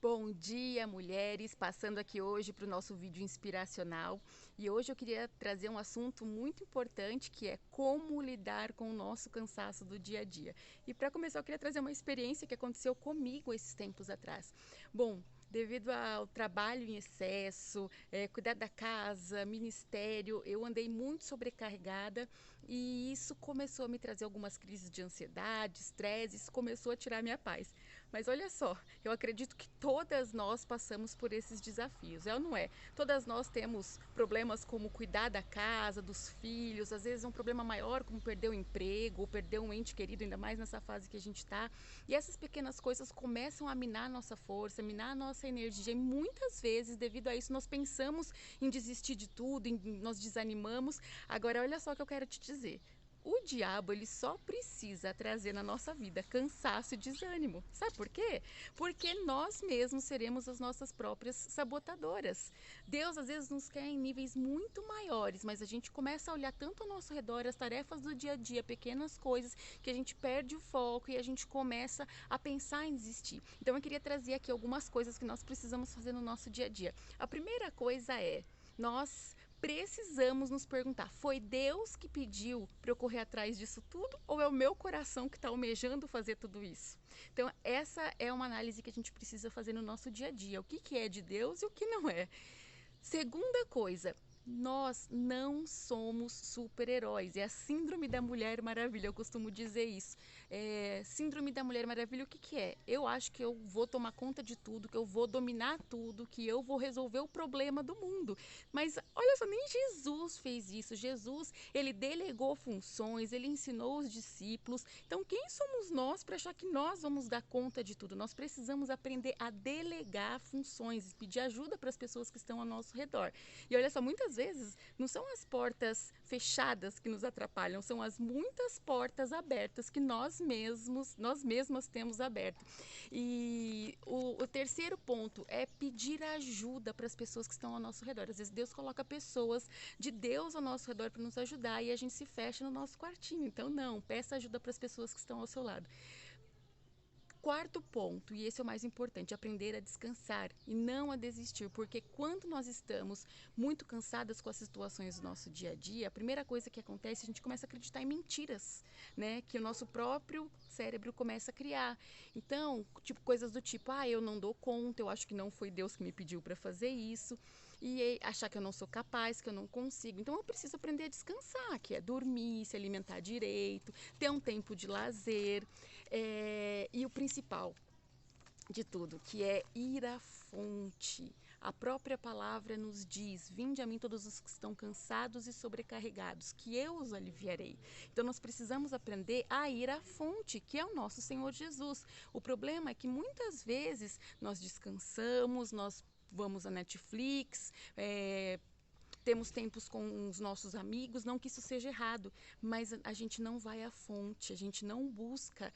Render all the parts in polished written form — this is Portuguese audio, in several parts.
Bom dia, mulheres! Passando aqui hoje para o nosso vídeo inspiracional. E hoje eu queria trazer um assunto muito importante, que é como lidar com o nosso cansaço do dia a dia. E para começar, eu queria trazer uma experiência que aconteceu comigo esses tempos atrás. Bom, devido ao trabalho em excesso, cuidar da casa, ministério, eu andei muito sobrecarregada e isso começou a me trazer algumas crises de ansiedade, estresse, isso começou a tirar minha paz. Mas olha só, eu acredito que todas nós passamos por esses desafios, é ou não é? Todas nós temos problemas como cuidar da casa, dos filhos, às vezes é um problema maior como perder o emprego, ou perder um ente querido, ainda mais nessa fase que a gente está. E essas pequenas coisas começam a minar a nossa força, minar a nossa energia. E muitas vezes, devido a isso, nós pensamos em desistir de tudo, nós desanimamos. Agora, olha só o que eu quero te dizer. O diabo, ele só precisa trazer na nossa vida cansaço e desânimo. Sabe por quê? Porque nós mesmos seremos as nossas próprias sabotadoras. Deus às vezes nos quer em níveis muito maiores, mas a gente começa a olhar tanto ao nosso redor, as tarefas do dia a dia, pequenas coisas, que a gente perde o foco e a gente começa a pensar em desistir. Então eu queria trazer aqui algumas coisas que nós precisamos fazer no nosso dia a dia. A primeira coisa é, nós precisamos nos perguntar, foi Deus que pediu para eu correr atrás disso tudo ou é o meu coração que está almejando fazer tudo isso? Então essa é uma análise que a gente precisa fazer no nosso dia a dia, o que é de Deus e o que não é. Segunda coisa, nós não somos super-heróis. É a síndrome da Mulher Maravilha, eu costumo dizer isso. Síndrome da Mulher Maravilha, o que é? Eu acho que eu vou tomar conta de tudo, que eu vou dominar tudo, que eu vou resolver o problema do mundo. Mas olha só, nem Jesus fez isso. Jesus, ele delegou funções, ele ensinou os discípulos. Então quem somos nós para achar que nós vamos dar conta de tudo? Nós precisamos aprender a delegar funções, pedir ajuda para as pessoas que estão ao nosso redor. E olha só, muitas vezes não são as portas fechadas que nos atrapalham, são as muitas portas abertas que nós mesmas temos aberto. E o terceiro ponto é pedir ajuda para as pessoas que estão ao nosso redor. Às vezes Deus coloca pessoas de Deus ao nosso redor para nos ajudar e a gente se fecha no nosso quartinho. Então não, peça ajuda para as pessoas que estão ao seu lado. Quarto ponto, e esse é o mais importante, aprender a descansar e não a desistir, porque quando nós estamos muito cansadas com as situações do nosso dia a dia, a primeira coisa que acontece, a gente começa a acreditar em mentiras, né, que o nosso próprio cérebro começa a criar. Então, coisas do tipo, eu não dou conta, eu acho que não foi Deus que me pediu para fazer isso, e achar que eu não sou capaz, que eu não consigo. Então eu preciso aprender a descansar, que é dormir, se alimentar direito, ter um tempo de lazer, e o principal de tudo, que é ir à fonte. A própria palavra nos diz, vinde a mim todos os que estão cansados e sobrecarregados, que eu os aliviarei. Então nós precisamos aprender a ir à fonte, que é o nosso Senhor Jesus. O problema é que muitas vezes nós descansamos, nós vamos à Netflix, temos tempos com os nossos amigos, não que isso seja errado, mas a gente não vai à fonte, a gente não busca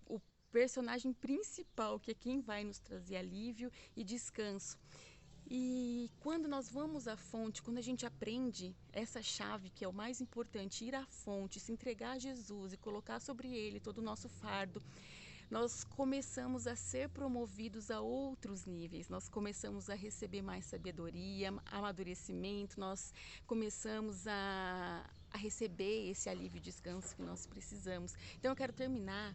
o personagem principal, que é quem vai nos trazer alívio e descanso. E quando nós vamos à fonte, quando a gente aprende essa chave, que é o mais importante, ir à fonte, se entregar a Jesus e colocar sobre ele todo o nosso fardo, nós começamos a ser promovidos a outros níveis, nós começamos a receber mais sabedoria, amadurecimento, nós começamos a receber esse alívio e descanso que nós precisamos. Então eu quero terminar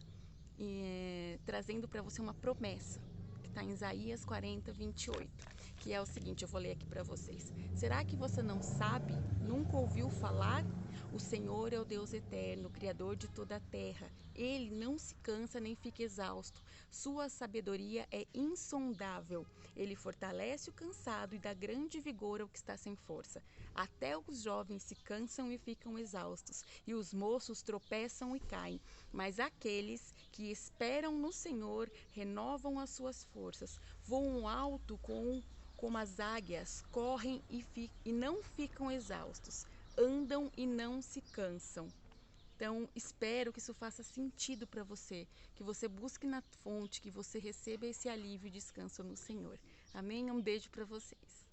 trazendo para você uma promessa que está em Isaías 40, 28, que é o seguinte, eu vou ler aqui para vocês. Será que você não sabe, nunca ouviu falar? O Senhor é o Deus eterno, Criador de toda a terra. Ele não se cansa nem fica exausto. Sua sabedoria é insondável. Ele fortalece o cansado e dá grande vigor ao que está sem força. Até os jovens se cansam e ficam exaustos, e os moços tropeçam e caem. Mas aqueles que esperam no Senhor renovam as suas forças, voam alto como as águias, correm e não ficam exaustos, andam e não se cansam. Então, espero que isso faça sentido para você, que você busque na fonte, que você receba esse alívio e descanso no Senhor. Amém? Um beijo para vocês.